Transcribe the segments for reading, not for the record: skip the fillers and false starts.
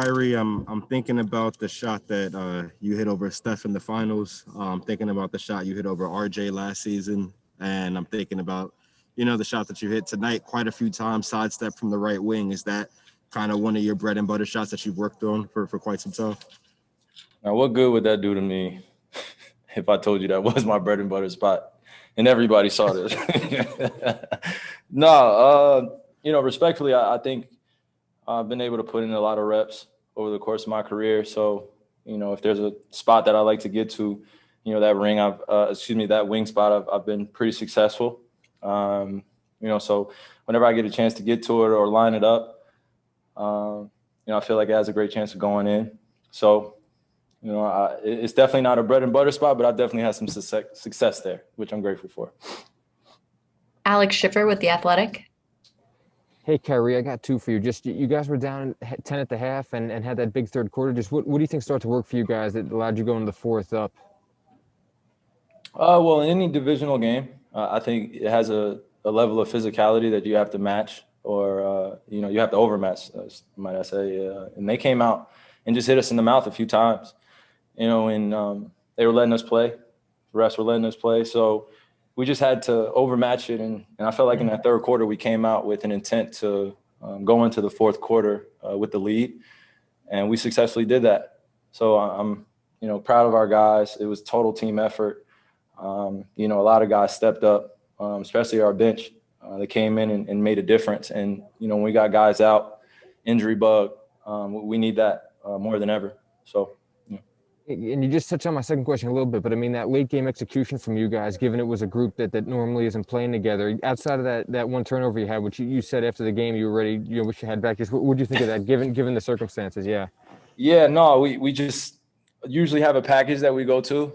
Kyrie, I'm thinking about the shot that you hit over Steph in the finals. I'm thinking about the shot you hit over RJ last season, and I'm thinking about, the shot that you hit tonight quite a few times, sidestep from the right wing. Is that kind of one of your bread and butter shots that you've worked on for quite some time? Now, what good would that do to me if I told you that was my bread and butter spot and everybody saw this? No, respectfully, I think I've been able to put in a lot of reps over the course of my career. So, if there's a spot that I like to get to, that wing spot, I've been pretty successful. So whenever I get a chance to get to it or line it up, I feel like it has a great chance of going in. So, it's definitely not a bread and butter spot, but I definitely had some success there, which I'm grateful for. Alex Schiffer with The Athletic. Hey, Kyrie, I got two for you. Just you guys were down 10 at the half and had that big third quarter. Just what do you think started to work for you guys that allowed you to go into the fourth up? Well, in any divisional game, I think it has a level of physicality that you have to match or, you have to overmatch, might I say. And they came out and just hit us in the mouth a few times, and they were letting us play. The refs were letting us play. So we just had to overmatch it. And I felt like in that third quarter, we came out with an intent to go into the fourth quarter with the lead. And we successfully did that. So I'm, proud of our guys. It was total team effort. A lot of guys stepped up, especially our bench. They came in and made a difference. And, when we got guys out, injury bug, we need that more than ever. So. And you just touched on my second question a little bit, but I mean, that late game execution from you guys, given it was a group that normally isn't playing together, outside of that one turnover you had, which you said after the game you were ready, wish you had back. Just what do you think of that, given the circumstances? Yeah. Yeah, no, we just usually have a package that we go to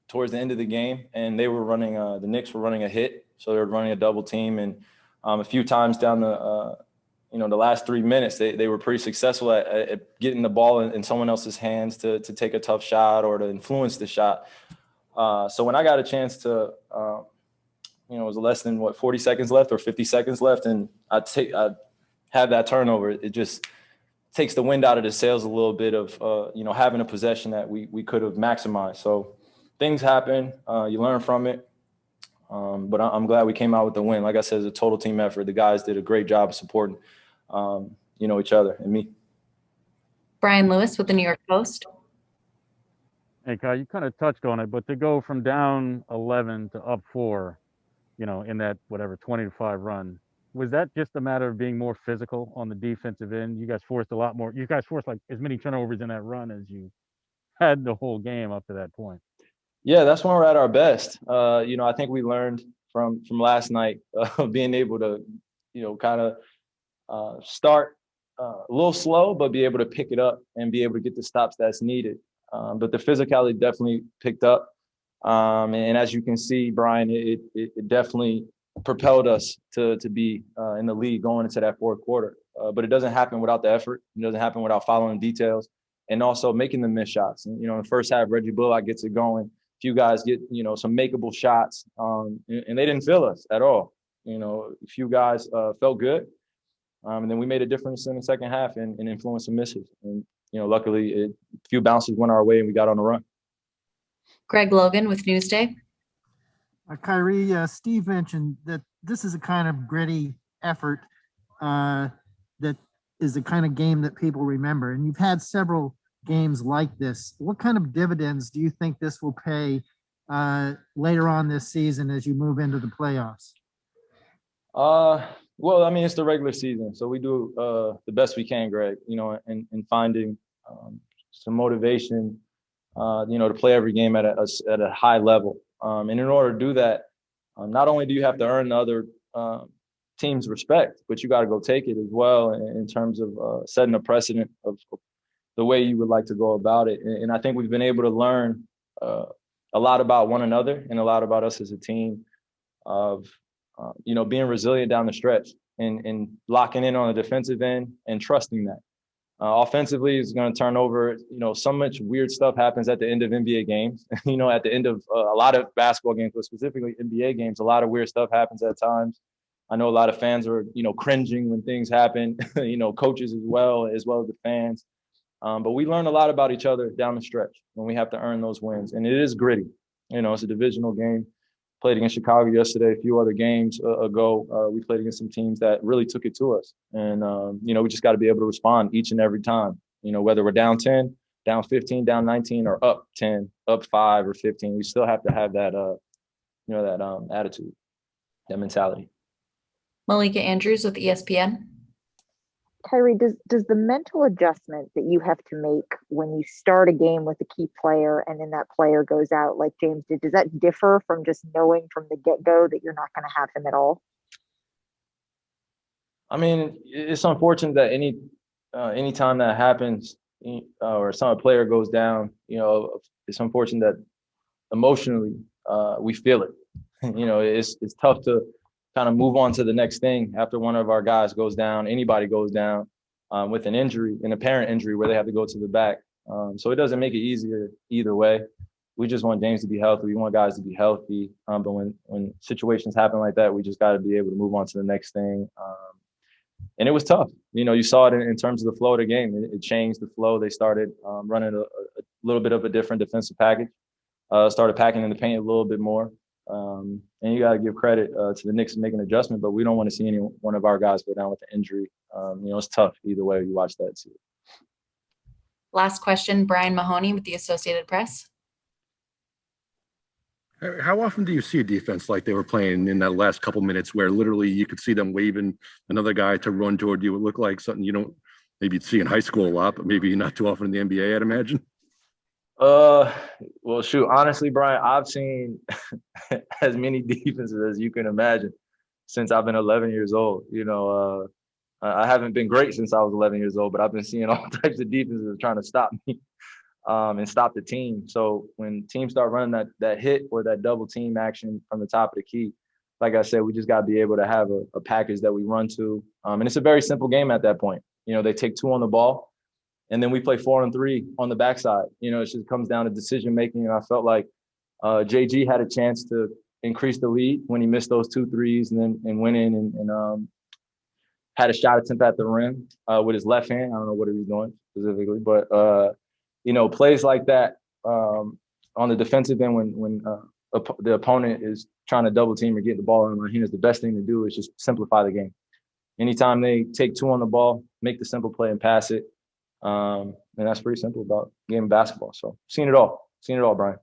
towards the end of the game, and they were running the Knicks were running a hit, so they were running a double team, and a few times down the last 3 minutes, they were pretty successful at getting the ball in someone else's hands to take a tough shot or to influence the shot. So when I got a chance to, it was less than 40 seconds left or 50 seconds left, and I had that turnover. It just takes the wind out of the sails a little bit of, having a possession that we could have maximized. So things happen. You learn from it. But I'm glad we came out with the win. Like I said, it's a total team effort. The guys did a great job of supporting, each other and me. Brian Lewis with the New York Post. Hey, Kai, you kind of touched on it, but to go from down 11 to up 4, in that 20-5 run, was that just a matter of being more physical on the defensive end? You guys forced a lot more. You guys forced like as many turnovers in that run as you had the whole game up to that point. Yeah, that's when we're at our best. I think we learned from last night being able to, kind of start a little slow, but be able to pick it up and be able to get the stops that's needed. But the physicality definitely picked up. And as you can see, Brian, it definitely propelled us to be in the lead going into that fourth quarter. But it doesn't happen without the effort. It doesn't happen without following details and also making the missed shots. And, in the first half, Reggie Bullock gets it going. Few guys get, some makeable shots, and they didn't feel us at all. A few guys felt good, and then we made a difference in the second half and influenced some misses. And, luckily, a few bounces went our way and we got on the run. Greg Logan with Newsday. Kyrie, Steve mentioned that this is a kind of gritty effort that is the kind of game that people remember. And you've had several games like this. What kind of dividends do you think this will pay later on this season as you move into the playoffs? Well, I mean, it's the regular season, so we do the best we can, Greg, in finding some motivation, to play every game at a high level. And in order to do that, not only do you have to earn the other team's respect, but you got to go take it as well in terms of setting a precedent of the way you would like to go about it. And I think we've been able to learn a lot about one another and a lot about us as a team of, being resilient down the stretch and locking in on the defensive end and trusting that. Offensively, it's going to turn over. So much weird stuff happens at the end of NBA games. At the end of a lot of basketball games, but specifically NBA games, a lot of weird stuff happens at times. I know a lot of fans are, cringing when things happen, coaches as well as the fans. But we learn a lot about each other down the stretch when we have to earn those wins. And it is gritty. It's a divisional game. Played against Chicago yesterday, a few other games ago. We played against some teams that really took it to us. And, we just got to be able to respond each and every time, whether we're down 10, down 15, down 19, or up 10, up 5 or 15. We still have to have that, attitude, that mentality. Malika Andrews with ESPN. Kyrie, does the mental adjustment that you have to make when you start a game with a key player and then that player goes out like James did, does that differ from just knowing from the get-go that you're not going to have him at all? I mean, it's unfortunate that anytime that happens or a player goes down, it's unfortunate that emotionally we feel it. It's tough to kind of move on to the next thing after one of our guys goes down, anybody goes down with an apparent injury where they have to go to the back. So it doesn't make it easier either way. We just want James to be healthy. We want guys to be healthy. But when situations happen like that, we just got to be able to move on to the next thing. And it was tough. You saw it in terms of the flow of the game. It changed the flow. They started running a little bit of a different defensive package, started packing in the paint a little bit more. And you got to give credit to the Knicks making an adjustment, but we don't want to see any one of our guys go down with an injury. It's tough either way you watch that too. Last question, Brian Mahoney with the Associated Press. How often do you see a defense like they were playing in that last couple minutes where literally you could see them waving another guy to run toward you? It looked like something you don't maybe see in high school a lot, but maybe not too often in the NBA, I'd imagine. Well, shoot, honestly, Brian, I've seen as many defenses as you can imagine since I've been 11 years old. I haven't been great since I was 11 years old, but I've been seeing all types of defenses trying to stop me and stop the team. So when teams start running that hit or that double team action from the top of the key, like I said, we just got to be able to have a package that we run to. And it's a very simple game at that point. They take 2 on the ball. And then we play 4 and 3 on the backside. It just comes down to decision making. And I felt like JG had a chance to increase the lead when he missed those 2 threes and went in and had a shot attempt at the rim with his left hand. I don't know what he was doing specifically, but plays like that on the defensive end when the opponent is trying to double team or get the ball in my hands, the best thing to do is just simplify the game. Anytime they take 2 on the ball, make the simple play and pass it. And that's pretty simple about game of basketball. So seen it all, Brian.